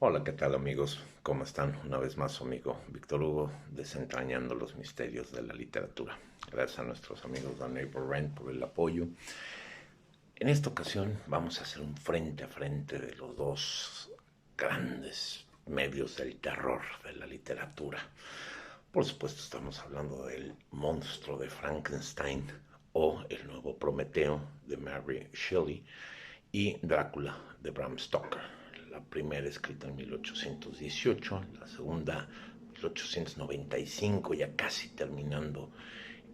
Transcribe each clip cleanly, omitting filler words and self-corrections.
Hola, ¿qué tal amigos? ¿Cómo están? Una vez más su amigo Víctor Hugo, desentrañando los misterios de la literatura. Gracias a nuestros amigos de Neighbor Rent por el apoyo. En esta ocasión vamos a hacer un frente a frente de los dos grandes medios del terror de la literatura. Por supuesto estamos hablando del monstruo de Frankenstein o el nuevo Prometeo de Mary Shelley y Drácula de Bram Stoker. La primera escrita en 1818, la segunda 1895, ya casi terminando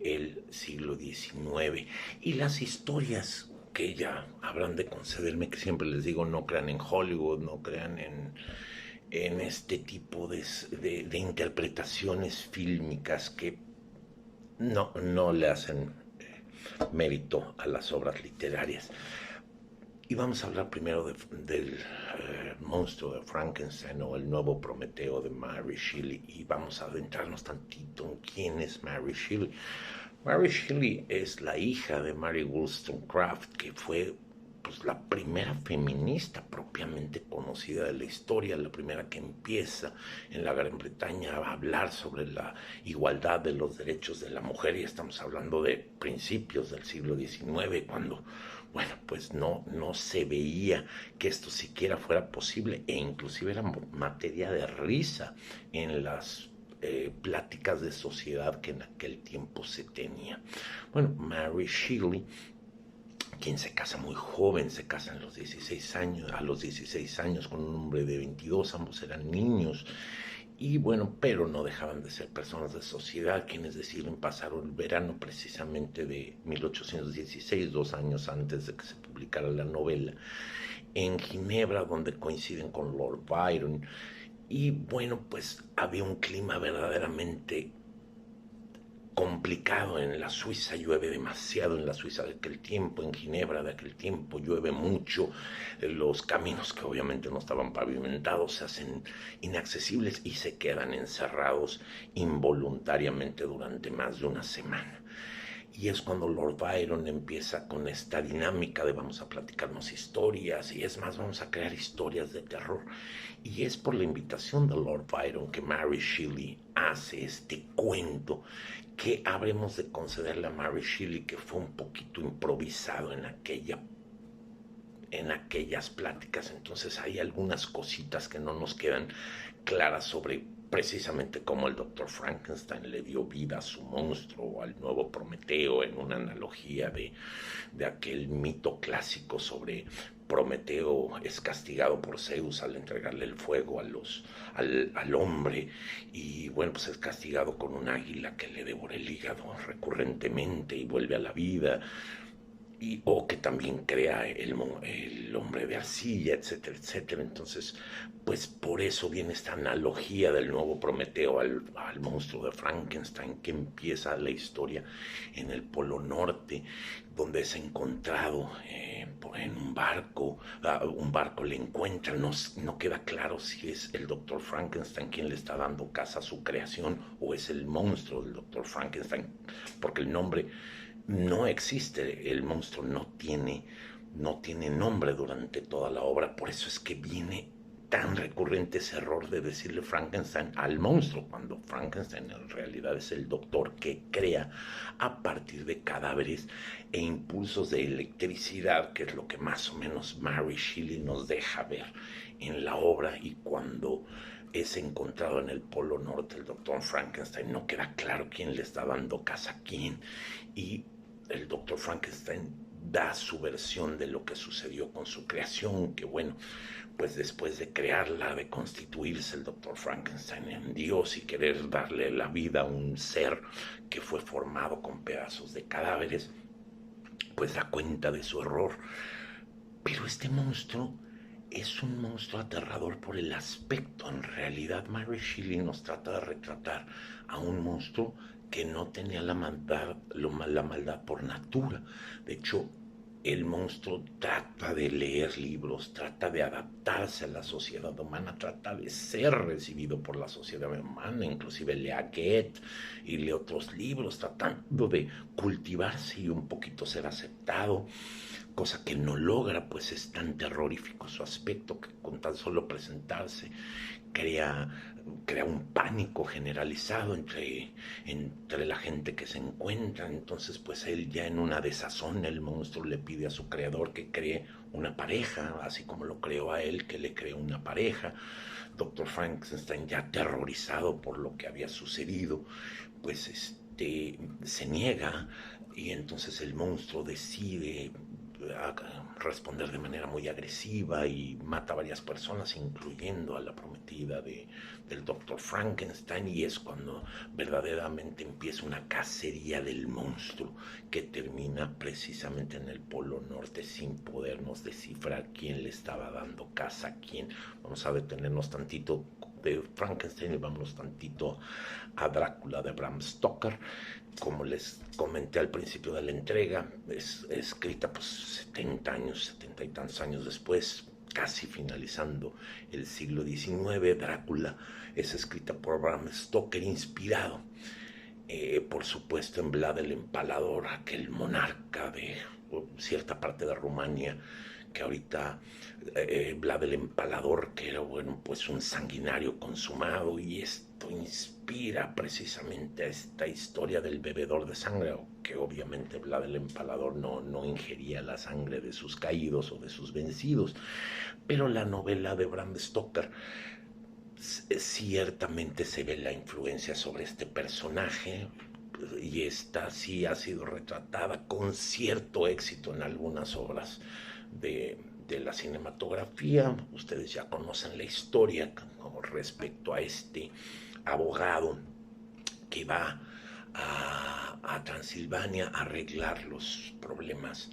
el siglo XIX. Y las historias que ya habrán de concederme, que siempre les digo, no crean en Hollywood, no crean en este tipo de interpretaciones fílmicas que no le hacen mérito a las obras literarias. Y vamos a hablar primero del monstruo de Frankenstein o el nuevo Prometeo de Mary Shelley, y vamos a adentrarnos tantito en quién es Mary Shelley. Mary Shelley es la hija de Mary Wollstonecraft, que fue pues, la primera feminista propiamente conocida de la historia, la primera que empieza en la Gran Bretaña a hablar sobre la igualdad de los derechos de la mujer, y estamos hablando de principios del siglo XIX, cuando bueno, pues no se veía que esto siquiera fuera posible, e inclusive era materia de risa en las pláticas de sociedad que en aquel tiempo se tenía. Bueno, Mary Shelley, quien se casa muy joven, se casa a los 16 años, con un hombre de 22, ambos eran niños, y bueno, pero no dejaban de ser personas de sociedad, quienes deciden pasar el verano precisamente de 1816, 2 años antes de que se publicara la novela, en Ginebra, donde coinciden con Lord Byron. Y bueno, pues había un clima verdaderamente complicado en la Suiza, llueve demasiado en la Suiza de aquel tiempo, en Ginebra de aquel tiempo llueve mucho, los caminos que obviamente no estaban pavimentados se hacen inaccesibles y se quedan encerrados involuntariamente durante más de una semana. Y es cuando Lord Byron empieza con esta dinámica de vamos a platicarnos historias, y es más, vamos a crear historias de terror. Y es por la invitación de Lord Byron que Mary Shelley hace este cuento, que habremos de concederle a Mary Shelley que fue un poquito improvisado en aquellas pláticas. Entonces hay algunas cositas que no nos quedan claras sobre precisamente cómo el doctor Frankenstein le dio vida a su monstruo, al nuevo Prometeo, en una analogía de aquel mito clásico sobre Prometeo es castigado por Zeus al entregarle el fuego al hombre, y bueno, pues es castigado con un águila que le devora el hígado recurrentemente y vuelve a la vida, o que también crea el hombre de arcilla, etcétera, etcétera. Entonces, pues por eso viene esta analogía del nuevo Prometeo al monstruo de Frankenstein, que empieza la historia en el Polo Norte, donde es encontrado en un barco le encuentra, no queda claro si es el doctor Frankenstein quien le está dando casa a su creación o es el monstruo del doctor Frankenstein, porque el nombre no existe, el monstruo no tiene nombre durante toda la obra. Por eso es que viene tan recurrente ese error de decirle Frankenstein al monstruo, cuando Frankenstein en realidad es el doctor que crea a partir de cadáveres e impulsos de electricidad, que es lo que más o menos Mary Shelley nos deja ver en la obra. Y cuando es encontrado en el Polo Norte el doctor Frankenstein, no queda claro quién le está dando casa a quién, y el doctor Frankenstein da su versión de lo que sucedió con su creación, que bueno, pues después de crearla, de constituirse el doctor Frankenstein en Dios y querer darle la vida a un ser que fue formado con pedazos de cadáveres, pues da cuenta de su error. Pero este monstruo es un monstruo aterrador por el aspecto. En realidad, Mary Shelley nos trata de retratar a un monstruo que no tenía la maldad por natura. De hecho, el monstruo trata de leer libros, trata de adaptarse a la sociedad humana, trata de ser recibido por la sociedad humana, inclusive lee a Goethe y lee otros libros, tratando de cultivarse y un poquito ser aceptado, cosa que no logra, pues es tan terrorífico su aspecto que con tan solo presentarse, crea un pánico generalizado entre la gente que se encuentra. Entonces pues él, ya en una desazón, el monstruo le pide a su creador que cree una pareja, así como lo creó a él, que le cree una pareja. Doctor Frankenstein, ya aterrorizado por lo que había sucedido, pues se niega, y entonces el monstruo decide responder de manera muy agresiva y mata a varias personas, incluyendo a la prometida del Dr. Frankenstein, y es cuando verdaderamente empieza una cacería del monstruo que termina precisamente en el Polo Norte, sin podernos descifrar quién le estaba dando caza a quién. Vamos a detenernos tantito de Frankenstein y vámonos tantito a Drácula de Bram Stoker. Como les comenté al principio de la entrega, es escrita pues 70 y tantos años después, casi finalizando el siglo XIX. Drácula es escrita por Bram Stoker, inspirado por supuesto en Vlad el Empalador, aquel monarca de cierta parte de Rumania, que ahorita Vlad el Empalador, que era, bueno, pues un sanguinario consumado, y esto inspira precisamente a esta historia del bebedor de sangre, que obviamente Vlad el Empalador no ingería la sangre de sus caídos o de sus vencidos, pero la novela de Bram Stoker ciertamente se ve la influencia sobre este personaje, y esta sí ha sido retratada con cierto éxito en algunas obras de la cinematografía. Ustedes ya conocen la historia con respecto a este abogado que va a Transilvania a arreglar los problemas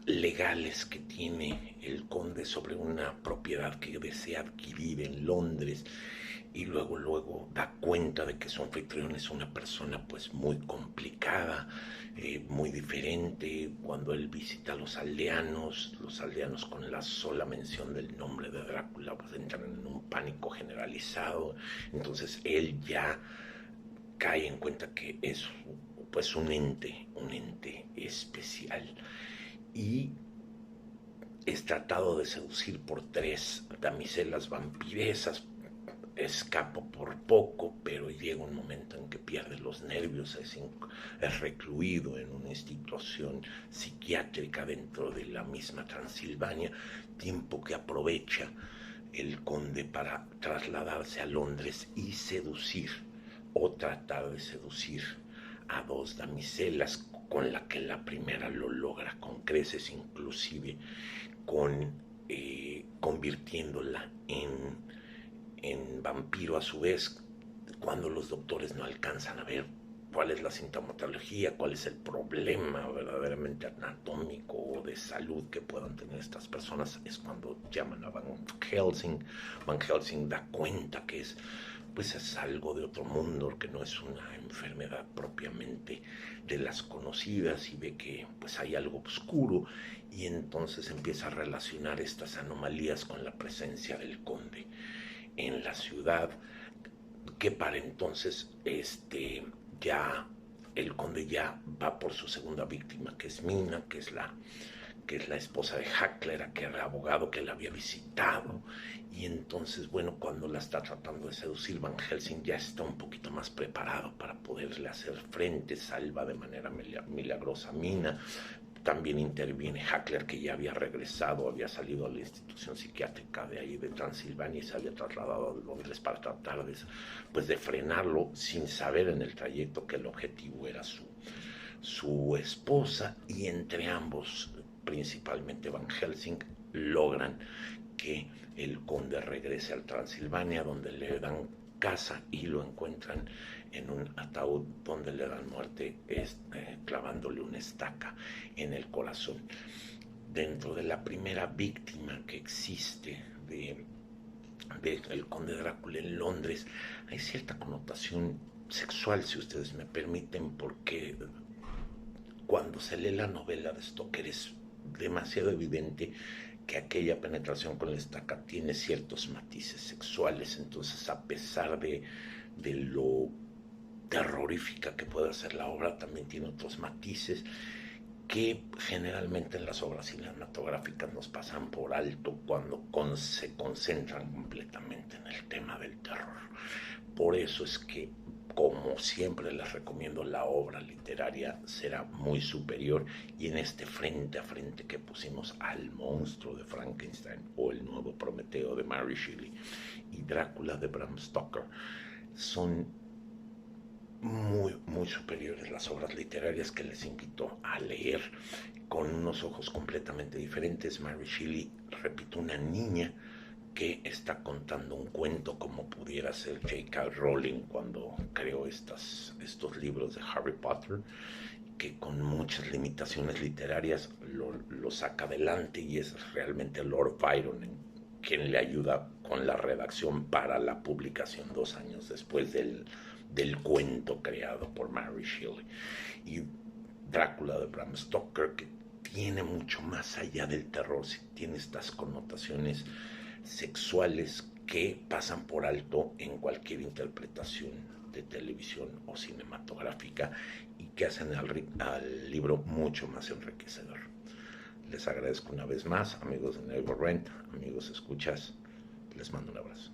legales que tiene el conde sobre una propiedad que desea adquirir en Londres, y luego da cuenta de que su anfitrión es una persona pues muy complicada, muy diferente. Cuando él visita a los aldeanos con la sola mención del nombre de Drácula pues entran en un pánico generalizado. Entonces él ya cae en cuenta que es pues un ente especial, y es tratado de seducir por 3 damiselas vampiresas. Escapa por poco, pero llega un momento en que pierde los nervios, es recluido en una institución psiquiátrica dentro de la misma Transilvania, tiempo que aprovecha el conde para trasladarse a Londres y seducir, o tratar de seducir, a 2 damiselas, con la que la primera lo logra con creces, inclusive convirtiéndola en vampiro a su vez, cuando los doctores no alcanzan a ver cuál es la sintomatología, cuál es el problema verdaderamente anatómico o de salud que puedan tener estas personas. Es cuando llaman a Van Helsing. Van Helsing da cuenta que es algo de otro mundo, que no es una enfermedad propiamente de las conocidas, y ve que pues hay algo oscuro, y entonces empieza a relacionar estas anomalías con la presencia del conde en la ciudad, que para entonces ya el conde ya va por su segunda víctima, que es Mina, que es la esposa de Hackler, aquel abogado que la había visitado. Y entonces, bueno, cuando la está tratando de seducir, Van Helsing ya está un poquito más preparado para poderle hacer frente, salva de manera milagrosa a Mina. También interviene Hackler, que ya había regresado, había salido a la institución psiquiátrica de ahí de Transilvania y se había trasladado a Londres para tratar de frenarlo, sin saber en el trayecto que el objetivo era su esposa. Y entre ambos, principalmente Van Helsing, logran que el conde regrese al Transilvania, donde le dan casa y lo encuentran en un ataúd donde le dan muerte clavándole una estaca en el corazón. Dentro de la primera víctima que existe de el conde Drácula en Londres, hay cierta connotación sexual, si ustedes me permiten, porque cuando se lee la novela de Stoker es demasiado evidente que aquella penetración con la estaca tiene ciertos matices sexuales. Entonces, a pesar de lo terrorífica que puede ser la obra, también tiene otros matices que generalmente en las obras cinematográficas nos pasan por alto cuando se concentran completamente en el tema del terror. Por eso es que, como siempre les recomiendo, la obra literaria será muy superior, y en este frente a frente que pusimos al monstruo de Frankenstein o el nuevo Prometeo de Mary Shelley y Drácula de Bram Stoker, son muy superiores las obras literarias que les invito a leer con unos ojos completamente diferentes. Mary Shelley, repito, una niña que está contando un cuento como pudiera ser J.K. Rowling cuando creó estos libros de Harry Potter, que con muchas limitaciones literarias lo saca adelante, y es realmente Lord Byron quien le ayuda con la redacción para la publicación 2 años después del cuento creado por Mary Shelley. Y Drácula de Bram Stoker, que tiene mucho más allá del terror, tiene estas connotaciones sexuales que pasan por alto en cualquier interpretación de televisión o cinematográfica, y que hacen al libro mucho más enriquecedor. Les agradezco una vez más, amigos de Neighbor Rent, amigos escuchas, les mando un abrazo.